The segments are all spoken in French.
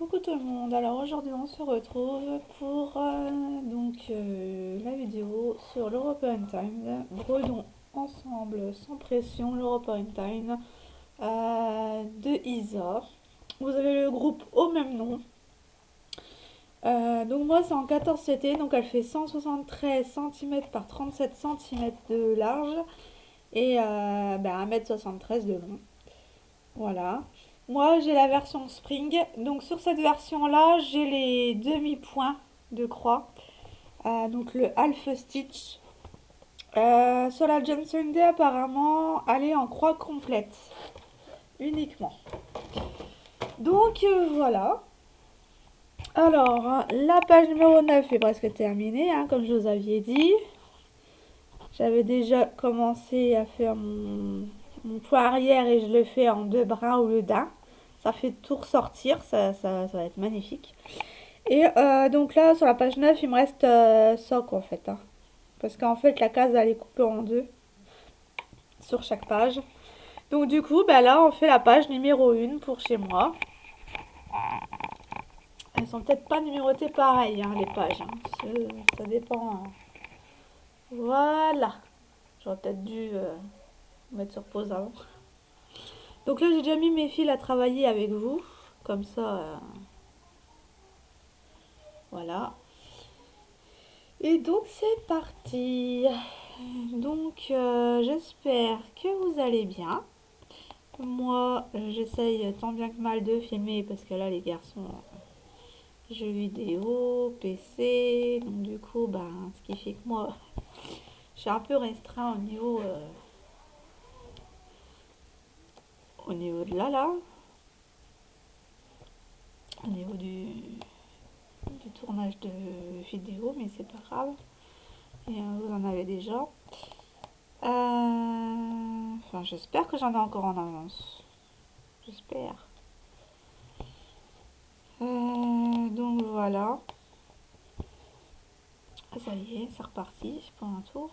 Coucou tout le monde, alors aujourd'hui on se retrouve pour la vidéo sur l'European Time. Bredons ensemble sans pression l'European Time de Isa. Vous avez le groupe au même nom. Donc moi c'est en 14 CT, donc elle fait 173 cm par 37 cm de large et 1,73 m de long. Voilà. Moi, j'ai la version Spring. Donc, sur cette version-là, j'ai les demi-points de croix. Donc, le half stitch. Sur la Johnson Day, apparemment, elle est en croix complète. Uniquement. Donc, voilà. Alors, la page numéro 9 est presque terminée, hein, comme je vous avais dit. J'avais déjà commencé à faire mon point arrière et je le fais en deux brins au lieu d'un. Ça fait tout ressortir, ça va être magnifique. Et donc là, sur la page 9 il me reste socle en fait. Hein. Parce qu'en fait, la case, elle est coupée en deux sur chaque page. Donc du coup, là, on fait la page numéro 1 pour chez moi. Elles sont peut-être pas numérotées pareil, hein, les pages. Hein. Ça dépend. Hein. Voilà. J'aurais peut-être dû mettre sur pause avant. Donc là, j'ai déjà mis mes fils à travailler avec vous. Comme ça, voilà. Et donc, c'est parti. Donc, j'espère que vous allez bien. Moi, j'essaye tant bien que mal de filmer parce que là, les garçons, jeux vidéo, PC. Donc, du coup, ce qui fait que moi, je suis un peu restreint au niveau de là. Au niveau du tournage de vidéo, mais c'est pas grave. Et vous en avez déjà. Enfin, j'espère que j'en ai encore en avance. J'espère. Donc voilà. Ça y est, c'est reparti pour un tour.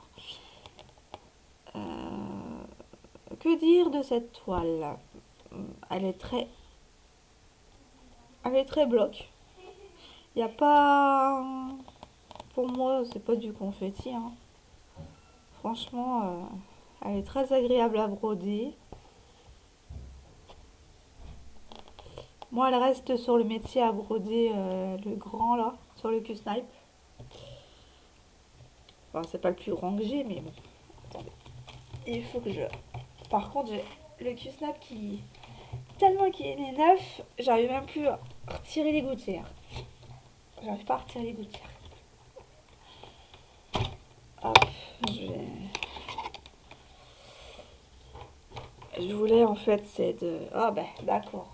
Que dire de cette toile? Elle est très bloc. Il n'y a pas... Pour moi, c'est pas du confetti. Hein. Franchement, elle est très agréable à broder. Moi, elle reste sur le métier à broder le grand là, sur le Q-Snipe. Enfin, c'est pas le plus grand que j'ai, mais bon. Attendez. Il faut que je... Par contre, j'ai le Q-Snap qui... Tellement qu'il est neuf, j'arrive même plus à retirer les gouttières. J'arrive pas à retirer les gouttières. Hop, je voulais en fait, c'est de... Ah d'accord.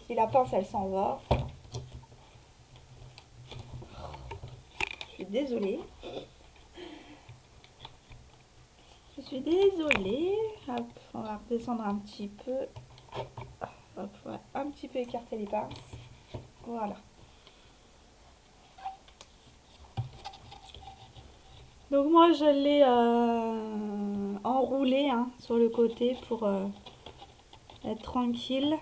Si la pince, elle s'en va. Je suis désolée. Je suis désolée. Hop, on va redescendre un petit peu. Hop, ouais, un petit peu écarter les pinces. Voilà. Donc moi je l'ai enroulé hein, sur le côté pour être tranquille.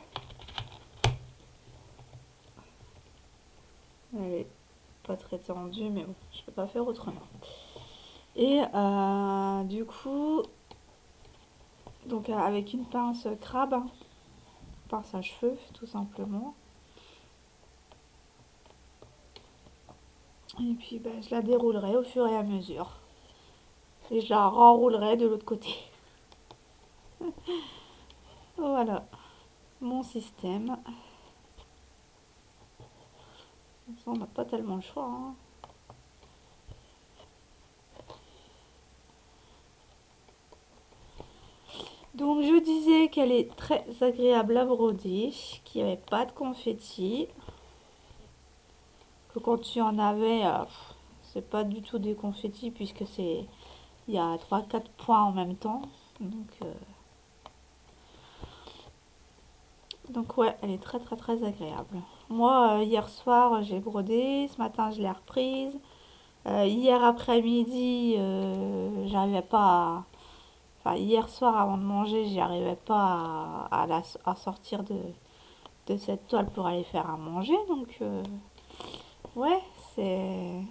Elle est pas très tendue mais bon, je peux pas faire autrement. Et du coup, donc avec une pince crabe, hein, pince à cheveux tout simplement. Et puis je la déroulerai au fur et à mesure. Et je la renroulerai de l'autre côté. Voilà mon système. On n'a pas tellement le choix. Hein. Donc je disais qu'elle est très agréable à broder, qu'il n'y avait pas de confetti. Que quand tu en avais, c'est pas du tout des confettis puisque c'est il y a 3-4 points en même temps. Donc ouais, elle est très très très agréable. Moi, hier soir, j'ai brodé. Ce matin, je l'ai reprise. Hier après-midi, j'arrivais pas à... Enfin, hier soir, avant de manger, j'y arrivais pas à sortir de cette toile pour aller faire à manger. Donc, ouais, elle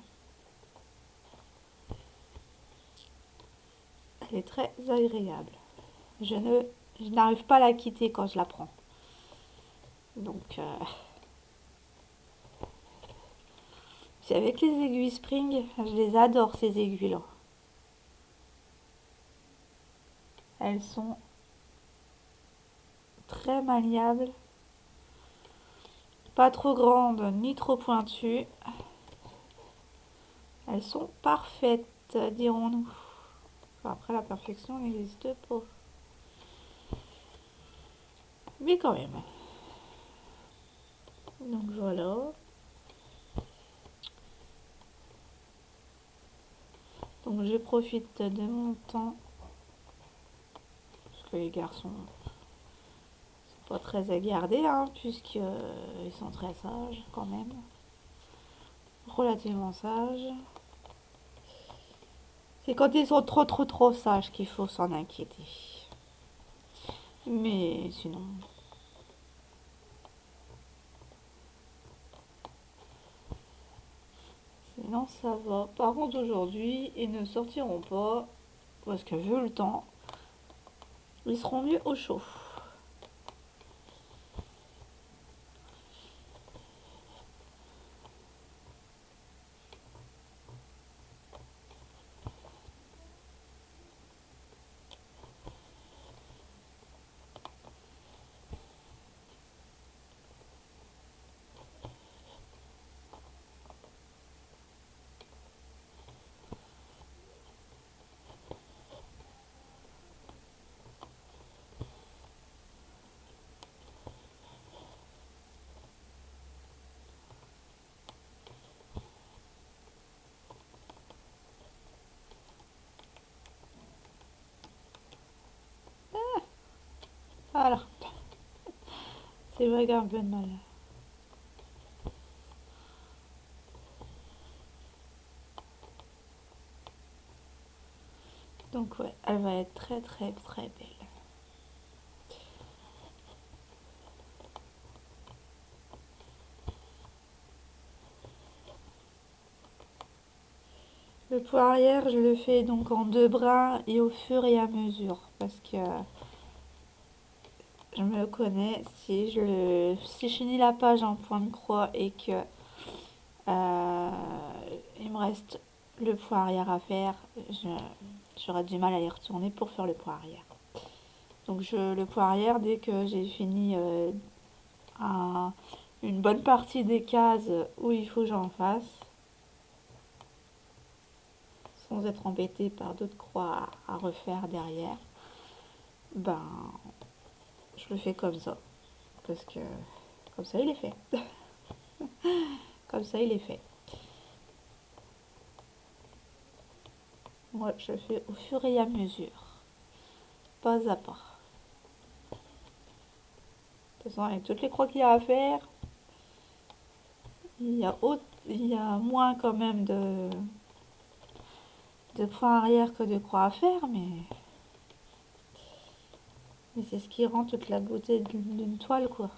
est très agréable. Je n'arrive pas à la quitter quand je la prends. Donc, puis avec les aiguilles Spring, je les adore ces aiguilles-là. Elles sont très maniables, pas trop grandes ni trop pointues. Elles sont parfaites, dirons-nous. Après, la perfection n'existe pas. Mais quand même. Donc voilà. Donc je profite de mon temps. Parce que les garçons sont pas très à garder, hein, puisqu'ils sont très sages quand même. Relativement sages. C'est quand ils sont trop sages qu'il faut s'en inquiéter. Mais sinon ça va. Par contre aujourd'hui, ils ne sortiront pas parce que vu le temps, ils seront mieux au chaud. Voilà, c'est vrai qu'il y a un peu de mal. Donc ouais, elle va être très belle. Le poirière, je le fais donc en deux brins et au fur et à mesure. Parce que je me connais, si je finis la page en point de croix et que euh, il me reste le poirière à faire, j'aurai du mal à y retourner pour faire le poirière. Donc le poirière, dès que j'ai fini une bonne partie des cases où il faut que j'en fasse, sans être embêté par d'autres croix à refaire derrière, ben je le fais comme ça. Parce que comme ça il est fait. Comme ça il est fait. Moi je fais au fur et à mesure. Pas à pas. De toute façon avec toutes les croix qu'il y a à faire, il y a moins quand même de points arrière que de croix à faire, mais c'est ce qui rend toute la beauté d'une toile, quoi.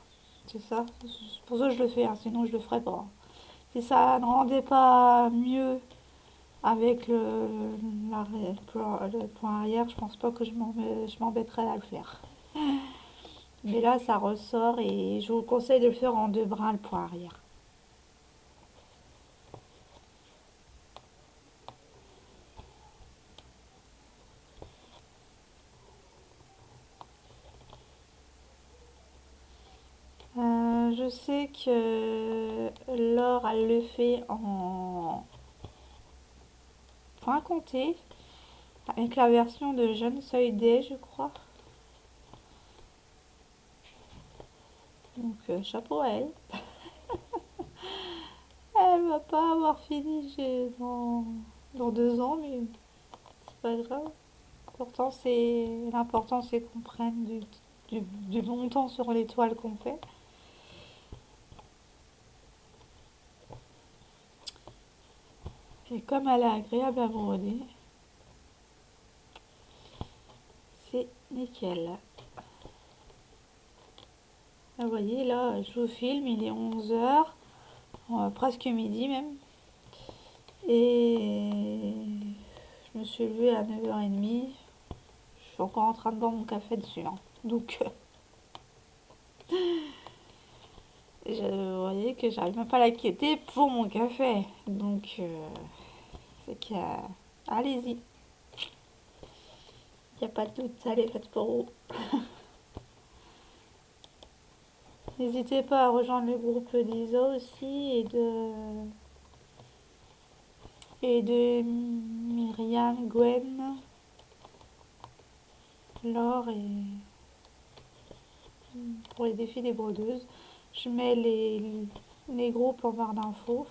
C'est ça. C'est pour ça que je le fais, hein, sinon je le ferais pas. Si ça ne rendait pas mieux avec le point arrière, je pense pas que je m'embêterais à le faire. Mais là, ça ressort et je vous conseille de le faire en deux brins, le point arrière. Je sais que Laure, elle le fait en point compté, avec la version de Jeune Seuil D, je crois. Donc, chapeau à elle. Elle va pas avoir fini dans 2 ans, mais c'est pas grave. L'important, c'est qu'on prenne du bon temps sur les toiles qu'on fait. Et comme elle est agréable à broder, c'est nickel. Vous voyez, là, je vous filme, il est 11 h, presque midi même. Et je me suis levée à 9 h 30. Je suis encore en train de boire mon café dessus, hein. Donc, vous voyez que j'arrive même pas à la quitter pour mon café. Donc, c'est que... allez-y, il n'y a pas de doute, allez, faites pour vous. N'hésitez pas à rejoindre le groupe d'Isa aussi et de Myriam, Gwen, Laure et pour les défis des brodeuses. Je mets les groupes en barre d'infos.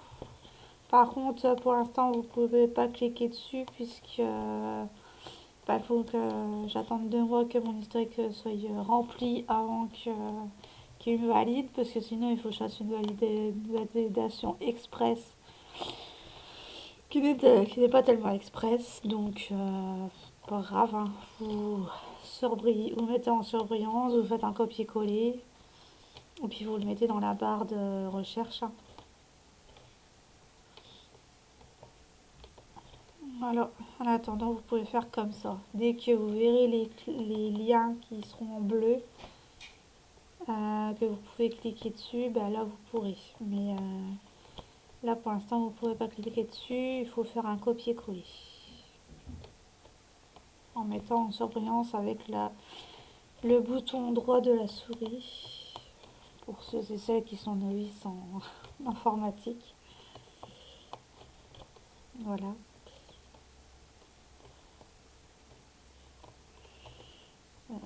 Par contre, pour l'instant, vous pouvez pas cliquer dessus puisque il faut que j'attende 2 mois que mon historique soit rempli avant qu'il me valide, parce que sinon il faut que je fasse une validation express qui n'est pas tellement express. Donc, pas grave, hein. Vous mettez en surbrillance, vous faites un copier-coller et puis vous le mettez dans la barre de recherche, hein. Alors, en attendant, vous pouvez faire comme ça. Dès que vous verrez les liens qui seront en bleu, que vous pouvez cliquer dessus, bah là vous pourrez. Mais là pour l'instant vous ne pouvez pas cliquer dessus, il faut faire un copier-coller. En mettant en surbrillance avec le bouton droit de la souris, pour ceux et celles qui sont novices en informatique. Voilà. Ouais.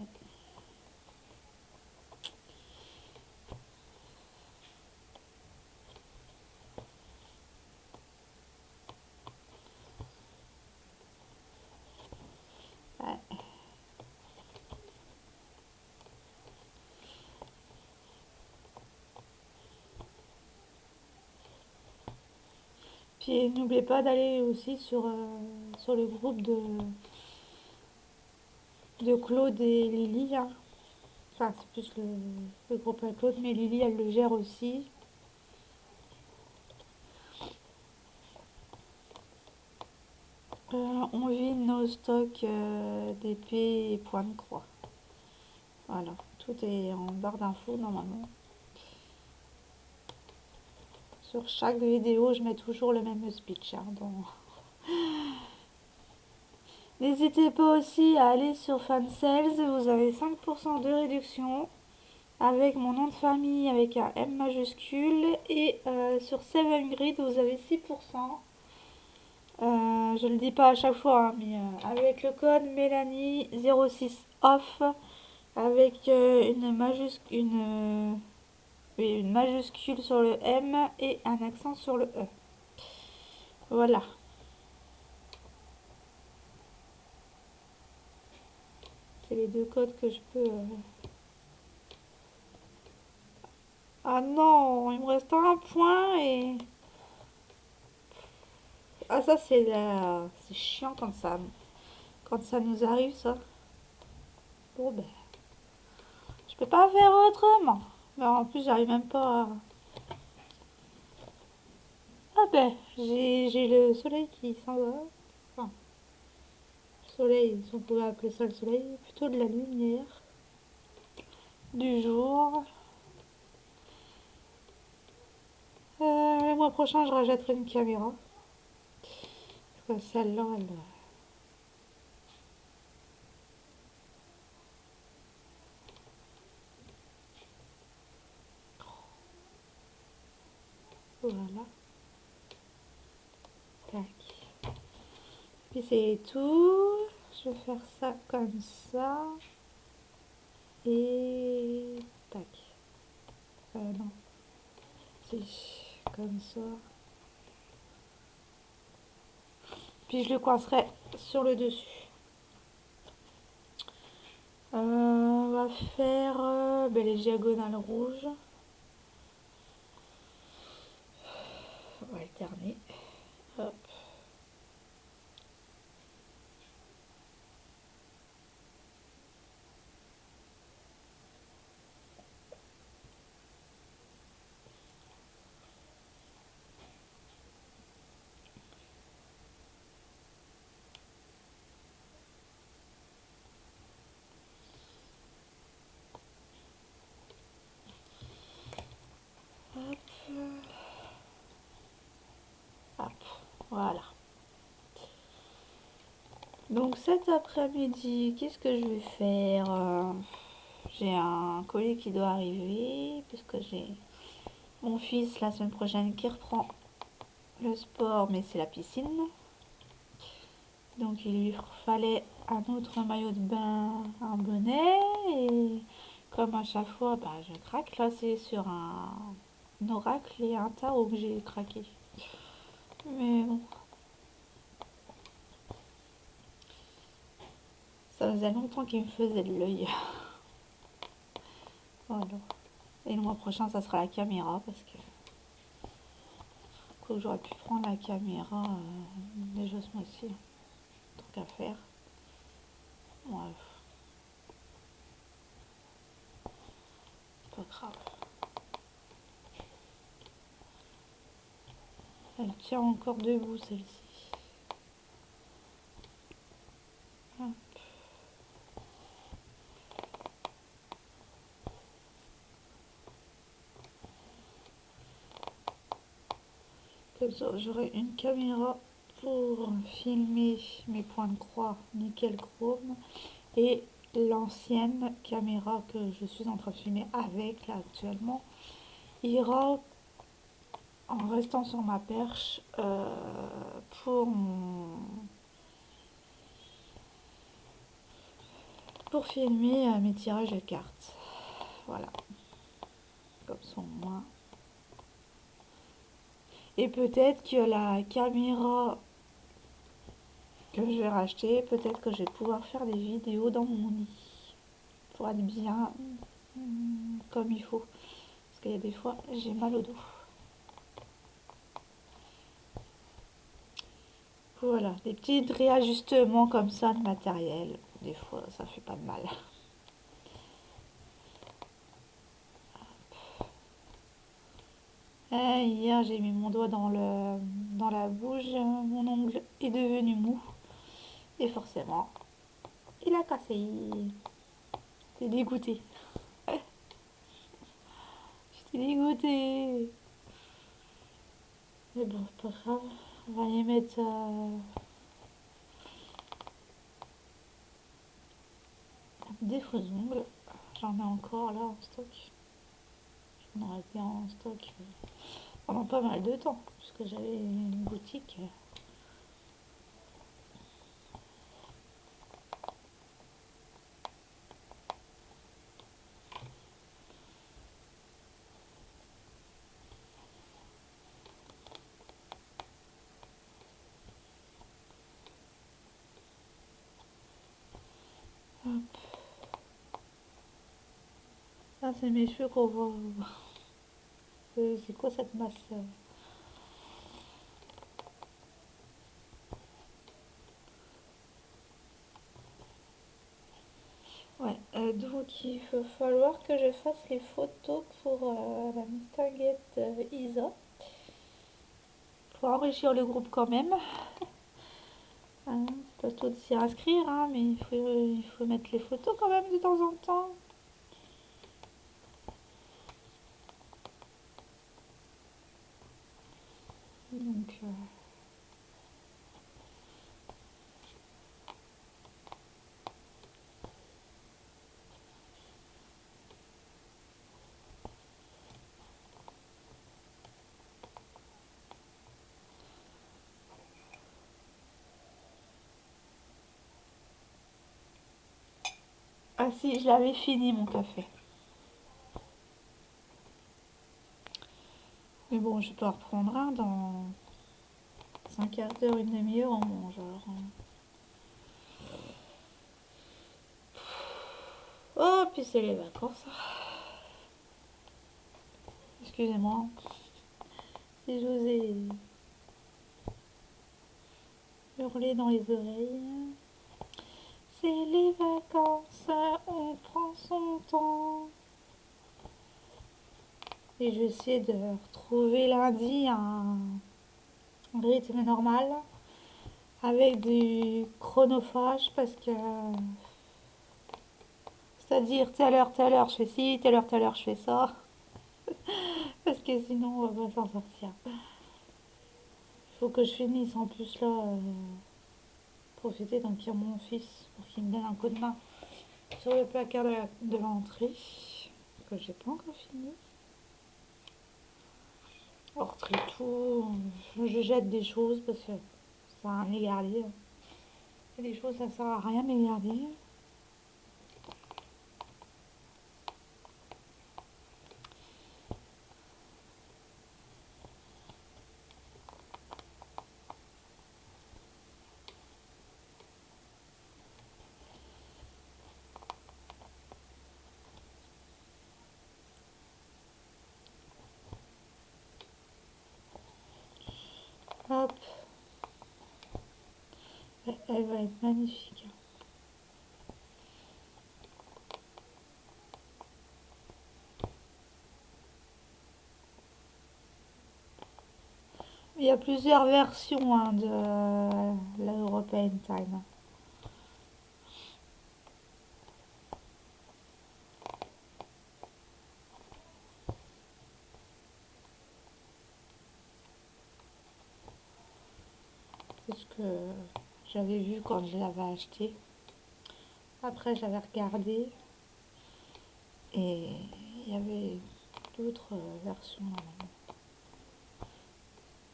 Puis n'oubliez pas d'aller aussi sur le groupe de Claude et Lily, hein. Enfin, c'est plus le groupe à Claude, mais Lily, elle le gère aussi. On vide nos stocks d'épées et points de croix. Voilà, tout est en barre d'infos normalement. Sur chaque vidéo, je mets toujours le même speech, hein, donc. N'hésitez pas aussi à aller sur Fansales, vous avez 5% de réduction avec mon nom de famille avec un M majuscule, et sur 7grid vous avez 6%. Je le dis pas à chaque fois, hein, mais avec le code Mélanie06OFF avec une majuscule sur le M et un accent sur le E. Voilà. C'est les deux codes que je peux... Ah non, il me reste un point et... Ah ça c'est chiant quand ça nous arrive ça. Bon ben, je peux pas faire autrement. Mais en plus j'arrive même pas à... Ah ben, j'ai le soleil qui s'en va. Enfin, soleil, si on pouvait appeler ça le soleil, plutôt de la lumière du jour. Le mois prochain, je rachèterai une caméra. Parce que celle-là, elle... Voilà. Tac. Puis c'est tout. Je vais faire ça comme ça. Et... Tac. Non. Si. Comme ça. Puis je le coincerai sur le dessus. On va faire les diagonales rouges. On va alterner. Hop. Voilà. Donc cet après-midi, qu'est-ce que je vais faire? J'ai un colis qui doit arriver, puisque j'ai mon fils la semaine prochaine qui reprend le sport, mais c'est la piscine. Donc il lui fallait un autre maillot de bain, un bonnet, et comme à chaque fois, bah, je craque. Là, c'est sur un oracle et un tarot que j'ai craqué. Mais bon, ça faisait longtemps qu'il me faisait de l'œil. Voilà. Et le mois prochain, ça sera la caméra, parce que j'aurais pu prendre la caméra déjà ce mois-ci, tant qu'à faire. Bref, pas grave. Elle tient encore debout, celle-ci. Hop. Comme ça, j'aurai une caméra pour filmer mes points de croix nickel chrome et l'ancienne caméra que je suis en train de filmer avec là actuellement ira en restant sur ma perche pour filmer mes tirages de cartes. Voilà, comme ça au moins. Et peut-être que la caméra que je vais racheter, peut-être que je vais pouvoir faire des vidéos dans mon lit pour être bien comme il faut. Parce qu'il y a des fois, j'ai mal au dos. Voilà, des petits réajustements comme ça de matériel. Des fois, ça fait pas de mal. Hier, j'ai mis mon doigt dans la bouche. Mon ongle est devenu mou. Et forcément, il a cassé. J'étais dégoûtée. J'étais dégoûtée. Mais bon, c'est pas grave. On va y mettre des faux ongles. J'en ai encore là en stock. J'en aurais été en stock pendant pas mal de temps. Puisque j'avais une boutique. Hop. Ah, c'est mes cheveux qu'on voit. C'est quoi cette masse? Ouais, donc il va falloir que je fasse les photos pour la Mistinguette Isa. Pour enrichir le groupe quand même. Hein, c'est pas tout de s'y inscrire, hein, mais il faut mettre les photos quand même de temps en temps. Donc, ah si, je l'avais fini mon café. Mais bon, je peux en reprendre un dans 5 quarts d'heure, une demi-heure, on mange alors. Oh, puis c'est les vacances. Excusez-moi si j'osais hurler dans les oreilles. C'est les vacances, on prend son temps. Et je vais essayer de retrouver lundi un rythme normal avec du chronophage parce que c'est-à-dire telle heure je fais ci, telle heure je fais ça parce que sinon on va pas s'en sortir. Faut que je finisse en plus là, profiter d'un qu'il y a mon fils pour qu'il me donne un coup de main sur le placard de l'entrée, que j'ai pas encore fini. Hors tout, je jette des choses parce que ça a rien les garder. Il y a des choses ça sert à rien de les garder. Hop, elle va être magnifique. Il y a plusieurs versions hein, de la European Time. C'est ce que j'avais vu quand je l'avais acheté. Après, j'avais regardé et il y avait d'autres versions.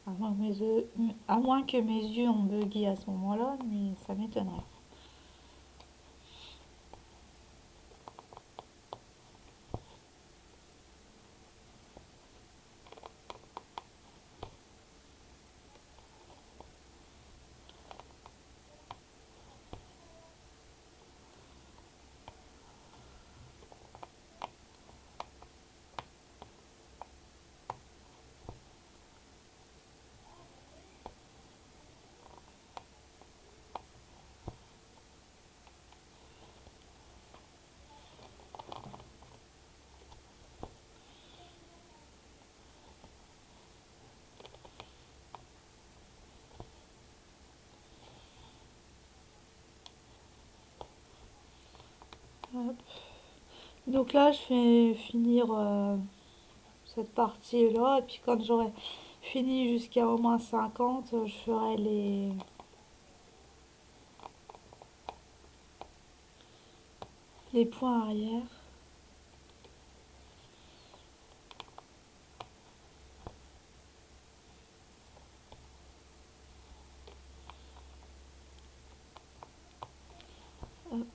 À moins que mes yeux ont bugué à ce moment-là, mais ça m'étonnerait. Hop. Donc là, je vais finir cette partie-là, et puis quand j'aurai fini jusqu'à au moins 50, je ferai les points arrière. Hop,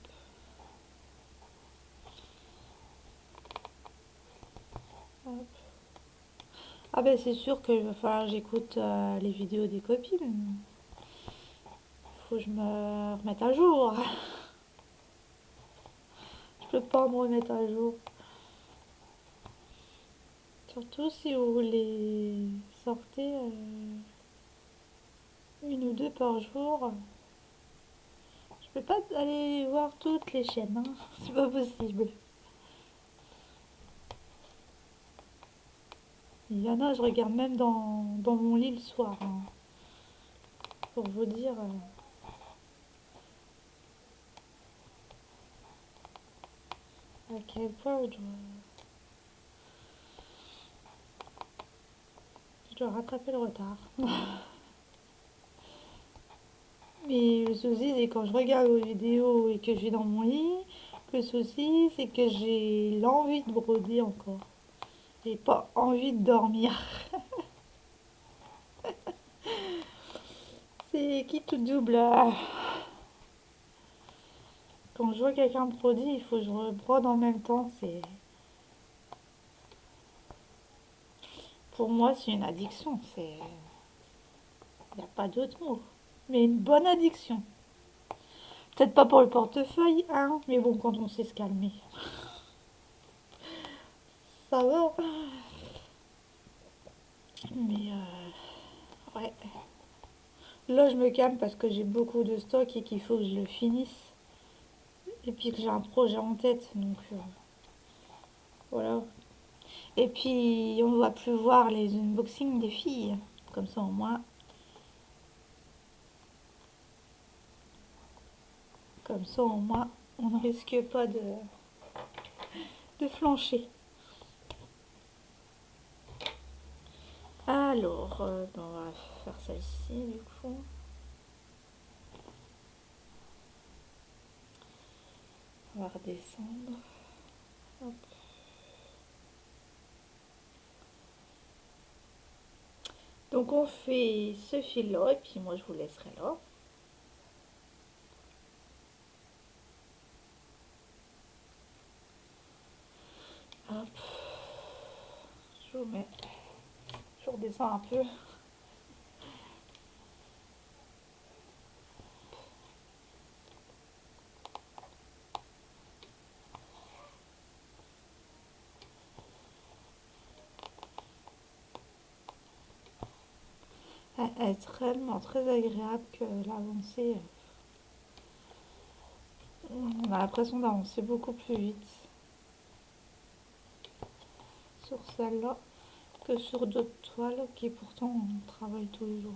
hop. Ah ben c'est sûr qu'il va falloir que j'écoute les vidéos des copines. Faut que je me remette à jour. Je peux pas me remettre à jour. Surtout si vous les sortez une ou deux par jour. Je peux pas aller voir toutes les chaînes, hein. C'est pas possible. Il y en a, je regarde même dans mon lit le soir, hein, pour vous dire à quel point je dois rattraper le retard. Mais le souci, c'est quand je regarde vos vidéos et que je vais dans mon lit, le souci, c'est que j'ai l'envie de broder encore. J'ai pas envie de dormir. C'est qui tout double. Quand je vois quelqu'un broder, il faut que je brode en même temps. Pour moi, c'est une addiction. Il n'y a pas d'autre mot. Mais une bonne addiction. Peut-être pas pour le portefeuille, hein, mais bon, quand on sait se calmer, ça va. Mais ouais. Là, je me calme parce que j'ai beaucoup de stock et qu'il faut que je le finisse. Et puis que j'ai un projet en tête, donc voilà. Et puis, on va plus voir les unboxings des filles. Comme ça, au moins, comme ça, au moins, on ne risque pas de flancher. Alors, on va faire celle-ci du coup. On va redescendre. Hop. Donc on fait ce fil là et puis moi je vous laisserai là. Hop. Je vous mets. Je redescends un peu. Elle est vraiment très agréable que l'avancée. On a l'impression d'avancer beaucoup plus vite sur celle-là que sur d'autres toiles qui pourtant on travaille tous les jours.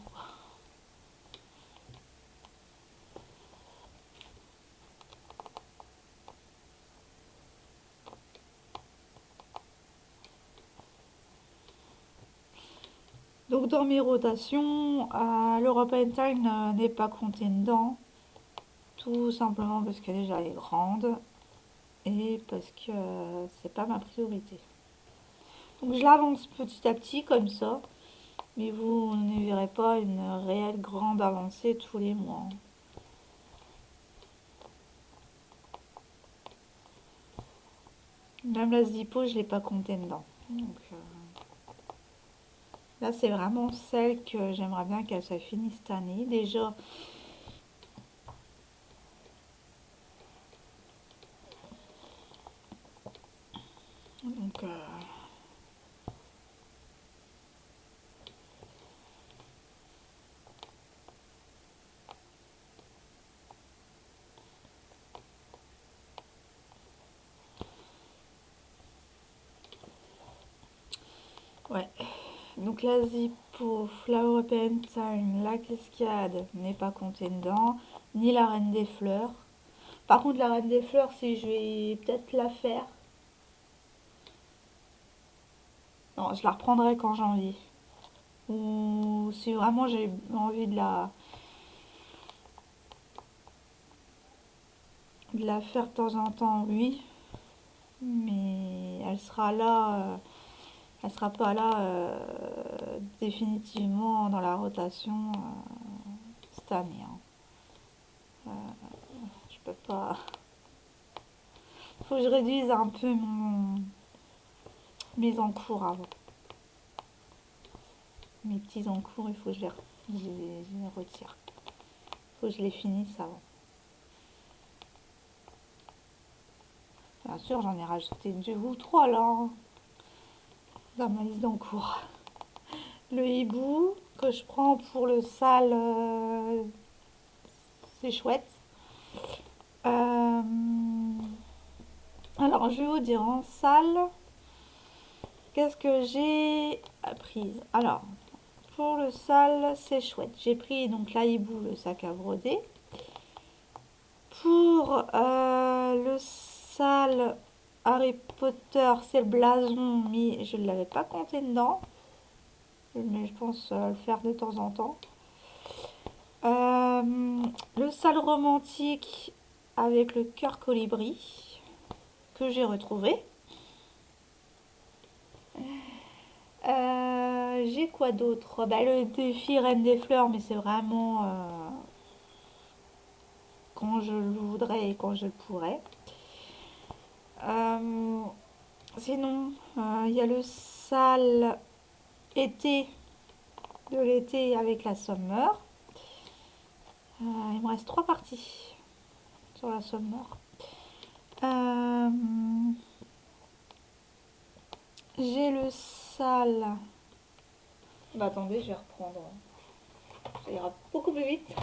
Donc dans mes rotations, l'European Time n'est pas compté dedans, tout simplement parce que déjà elle est grande et parce que c'est pas ma priorité. Donc je l'avance petit à petit comme ça, mais vous ne verrez pas une réelle grande avancée tous les mois. Même la Zippo, je l'ai pas compté dedans. Donc, là, c'est vraiment celle que j'aimerais bien qu'elle soit finie cette année. Déjà, donc, ouais. Donc la Zippo, Flower Time, la Cascade n'est pas comptée dedans, ni la Reine des Fleurs. Par contre, la Reine des Fleurs, si je vais peut-être la faire. Non, je la reprendrai quand j'ai envie. Ou si vraiment j'ai envie de la faire de temps en temps, oui. Mais elle sera là, elle sera pas là définitivement dans la rotation cette année, hein. Je peux pas. Faut que je réduise un peu mes encours avant. Mes petits encours, il faut que je les retire. Il faut que je les finisse avant. Bien sûr, j'en ai rajouté 2 ou 3 là, hein, dans ma liste d'encours. Le hibou que je prends pour le sale, c'est chouette. Euh, alors, je vais vous dire en salle, qu'est-ce que j'ai prise. Alors, pour le sale, c'est chouette. J'ai pris donc la hibou, le sac à broder. Pour le sale Harry Potter, c'est le blason, mais je ne l'avais pas compté dedans. Mais je pense le faire de temps en temps. Le sale romantique avec le cœur colibri que j'ai retrouvé. J'ai quoi d'autre? Bah, le défi Reine des Fleurs, mais c'est vraiment quand je le voudrais et quand je le pourrais. Sinon, il y a le sale été de l'été avec la Summer. Il me reste 3 parties sur la Summer. J'ai le sale. Bah attendez, je vais reprendre. Ça ira beaucoup plus vite.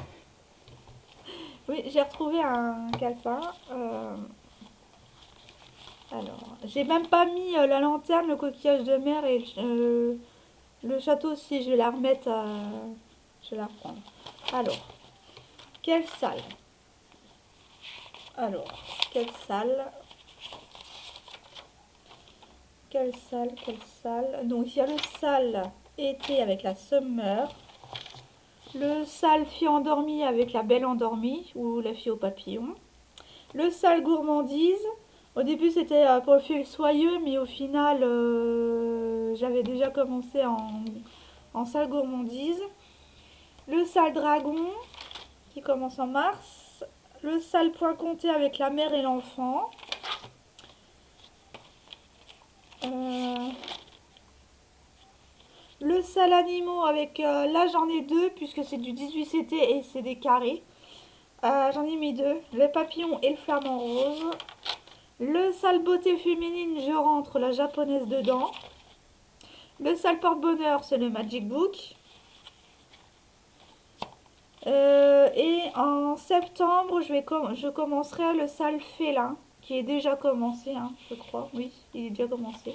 Oui, j'ai retrouvé un calepin. Alors, j'ai même pas mis la lanterne, le coquillage de mer et le château aussi. Je vais la remettre. Je vais la reprendre. Alors, quelle salle? Alors, quelle salle? Quelle salle? Quelle salle? Donc, il y a le sale été avec la Summer. Le sale fille endormie avec la belle endormie ou la fille au papillon. Le sale gourmandise. Au début c'était pour le fil soyeux, mais au final j'avais déjà commencé en sale gourmandise. Le sale dragon qui commence en mars. Le sale point compté avec la mère et l'enfant. Le sale animaux avec là j'en ai deux puisque c'est du 18CT et c'est des carrés. J'en ai mis deux, le papillon et le flamant rose. Le sale beauté féminine, je rentre la japonaise dedans. Le sale porte-bonheur, c'est le Magic Book. Et en septembre, je commencerai le sale félin, qui est déjà commencé, hein, je crois. Oui, il est déjà commencé.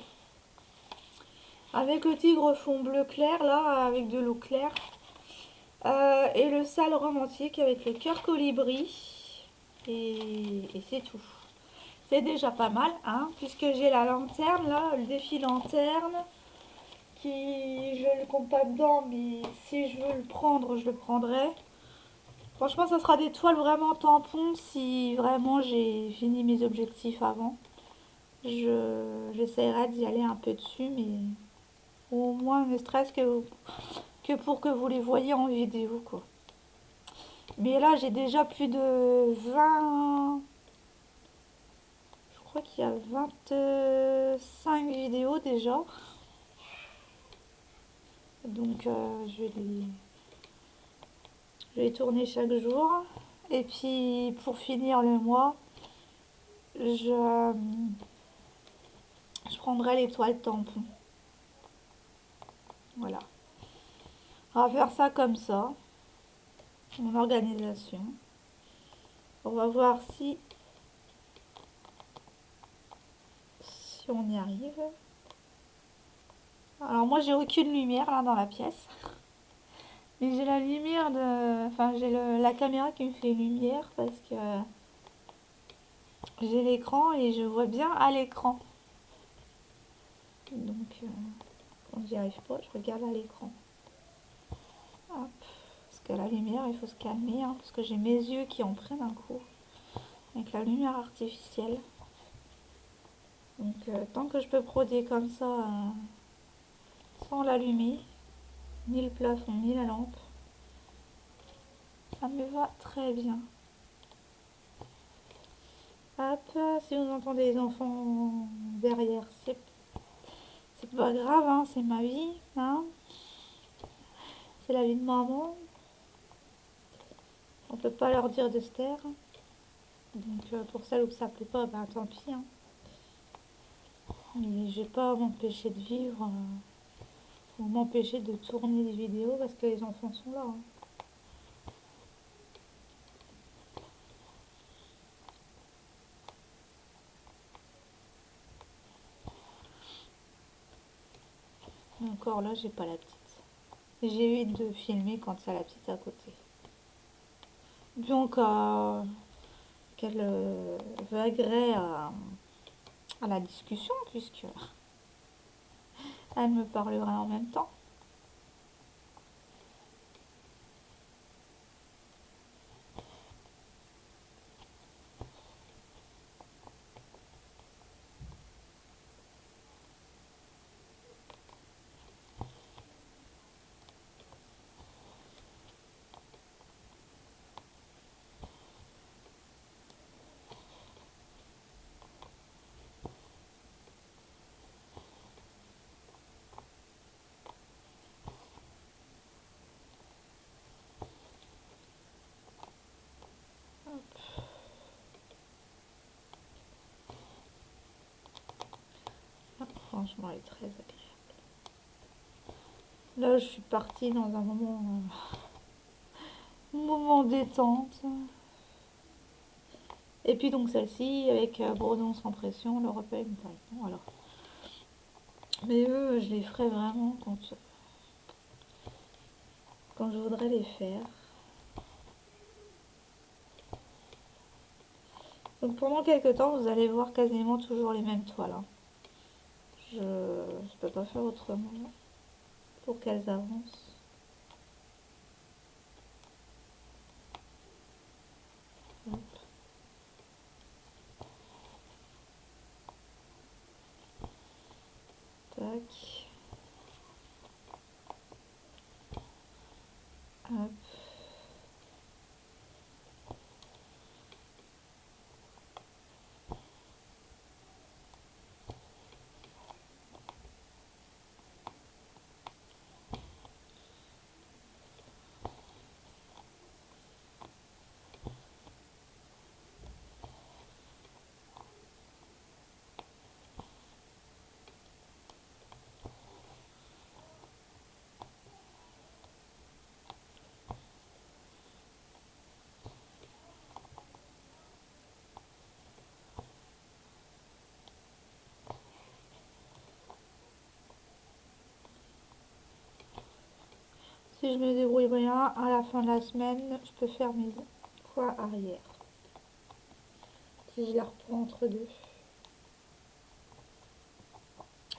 Avec le tigre fond bleu clair, là, avec de l'eau claire. Et le sale romantique avec le cœur colibri. Et c'est tout. C'est déjà pas mal, hein, puisque j'ai la lanterne, là, le défi lanterne, qui, je le compte pas dedans, mais si je veux le prendre, je le prendrai. Franchement, ça sera des toiles vraiment tampons si vraiment j'ai fini mes objectifs avant. J'essaierai d'y aller un peu dessus, mais au moins ne stress que pour que vous les voyez en vidéo, quoi. Mais là, j'ai déjà plus de 20... Je crois qu'il y a 25 vidéos déjà. Donc, je vais tourner chaque jour. Et puis, pour finir le mois, je prendrai l'étoile tampon. Voilà. On va faire ça comme ça. Mon organisation. On va voir si on y arrive. Alors moi j'ai aucune lumière là dans la pièce. Mais j'ai la lumière de... Enfin j'ai la caméra qui me fait lumière parce que j'ai l'écran et je vois bien à l'écran. Donc quand j'y arrive pas, je regarde à l'écran. Hop. Parce que la lumière, il faut se calmer, hein, parce que j'ai mes yeux qui en prennent un coup avec la lumière artificielle. Donc tant que je peux broder comme ça, sans l'allumer, ni le plafond, ni la lampe, ça me va très bien. Hop, si vous entendez les enfants derrière, c'est pas grave, hein, c'est ma vie, hein. C'est la vie de maman. On peut pas leur dire de se taire. Donc pour celles où ça plaît pas, ben tant pis, hein. Mais je vais pas m'empêcher de vivre ou m'empêcher de tourner des vidéos parce que les enfants sont là, hein. Et encore là, j'ai pas la petite. J'évite de filmer quand il y a la petite à côté. Donc qu'elle veut agréer à la discussion puisque elle me parlera en même temps. Franchement, elle est très agréable. Là, je suis partie dans un moment détente. Et puis donc celle-ci avec Bourdon sans pression, le repas est bon, alors. Mais eux, je les ferai vraiment quand je voudrais les faire. Donc pendant quelques temps, vous allez voir quasiment toujours les mêmes toiles, hein. Je peux pas faire autrement. pour qu'elles avancent. Hop. Tac. Hop. Si je me débrouille bien, à la fin de la semaine, je peux faire mes poids arrière. Si je les reprends entre deux.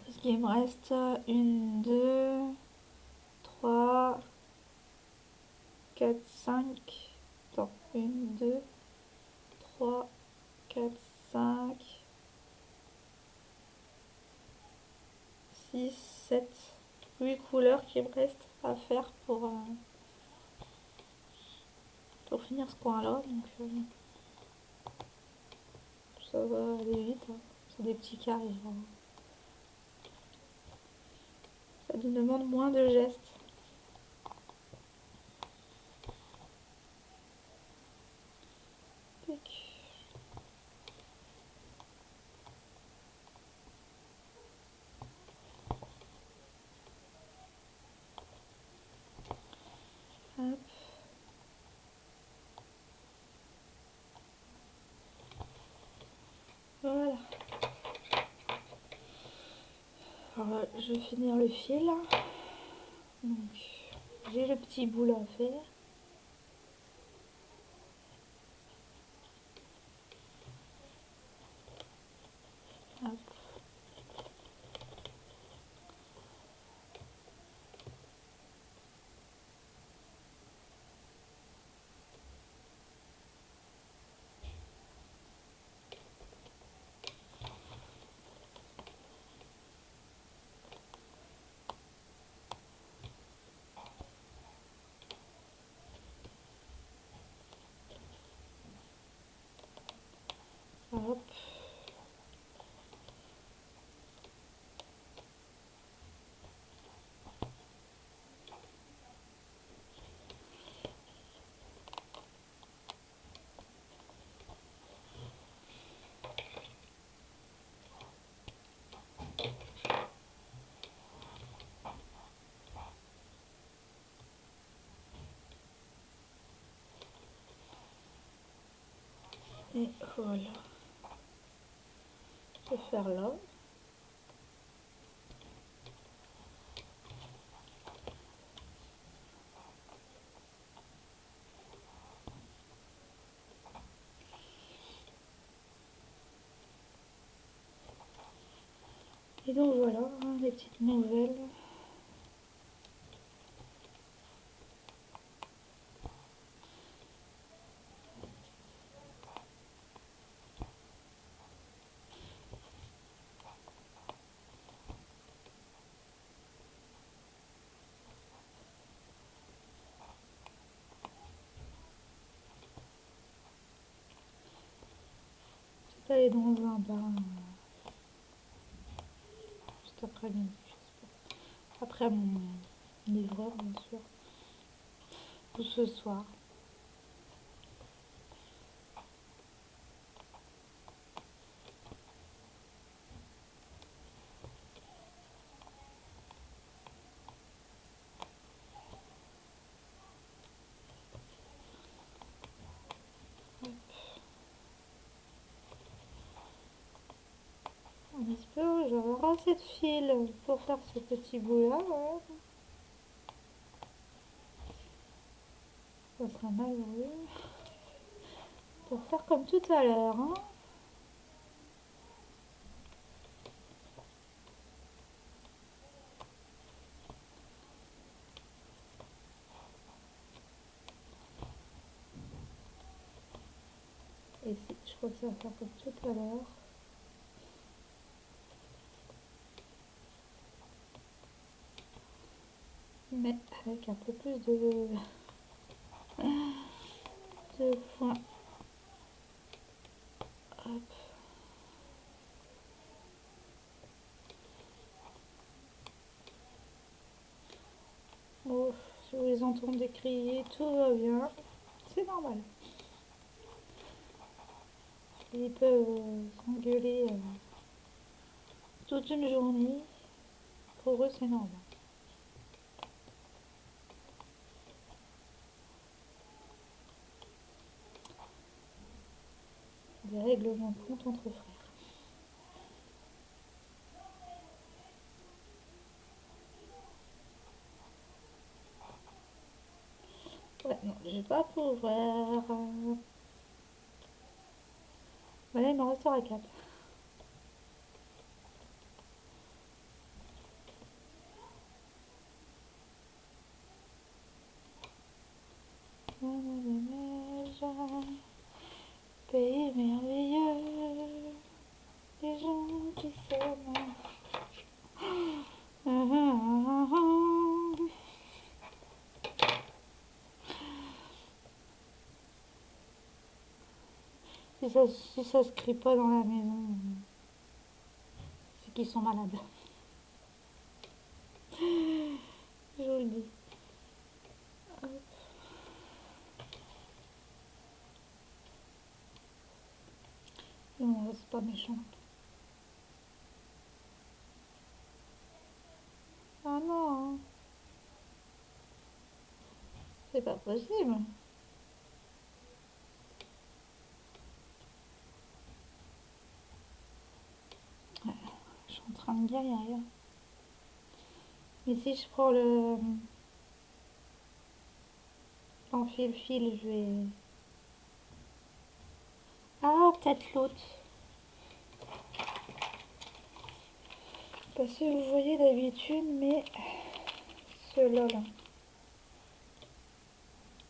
Parce qu'il me reste 1, 2, 3, 4, 5. Attends, 1, 2, 3, 4, 5, 6, 7, 8 couleurs qui me restent à faire pour finir ce coin-là. Donc ça va aller vite. Hein. C'est des petits carrés. Hein. Ça demande moins de gestes. Tac. Hop. Voilà. Alors je vais finir le fil. Donc j'ai le petit bout là à faire. Hop. Hop. Et voilà. Je vais faire là. Et donc voilà, hein, les petites nouvelles. Je vais aller dans un bain cet après-midi, j'espère. Après mon livreur, bien sûr. Ou ce soir. On espère que j'aurai assez de fil pour faire ce petit bout là. Ouais. Ça sera malheureux. Pour faire comme tout à l'heure. Hein. Et si, je crois que ça va faire comme tout à l'heure. Mais avec un peu plus de foin. Hop. Oh, si vous les entendez crier, tout va bien. C'est normal. Ils peuvent s'engueuler toute une journée. Pour eux, c'est normal. Des règlements de compte entre frères. Ouais, non, je vais pas pouvoir. Voilà, il m'en restera 4. Pays merveilleux, des gens qui s'aiment. Si ça se crie pas dans la maison, c'est qu'ils sont malades. Je vous le dis. Non, c'est pas méchant. Ah non, c'est pas possible. Je suis en train de galérer. Mais si je prends l'enfile-fil, je vais... Ah, peut-être l'autre. Pas ce que vous voyez d'habitude, mais ceux-là, là.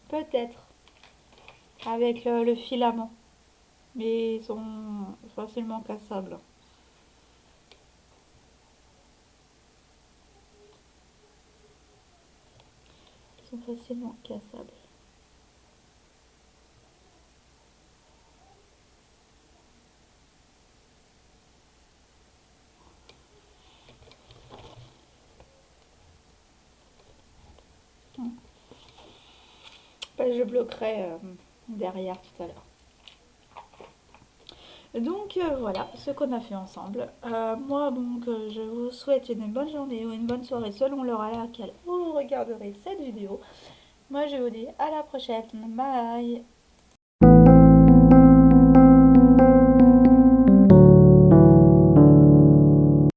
Peut-être. Avec le filament. Mais ils sont facilement cassables. Ils sont facilement cassables. Ben, je bloquerai derrière tout à l'heure. Donc voilà ce qu'on a fait ensemble. Moi donc je vous souhaite une bonne journée ou une bonne soirée selon l'heure à laquelle vous regarderez cette vidéo. Moi je vous dis à la prochaine. Bye.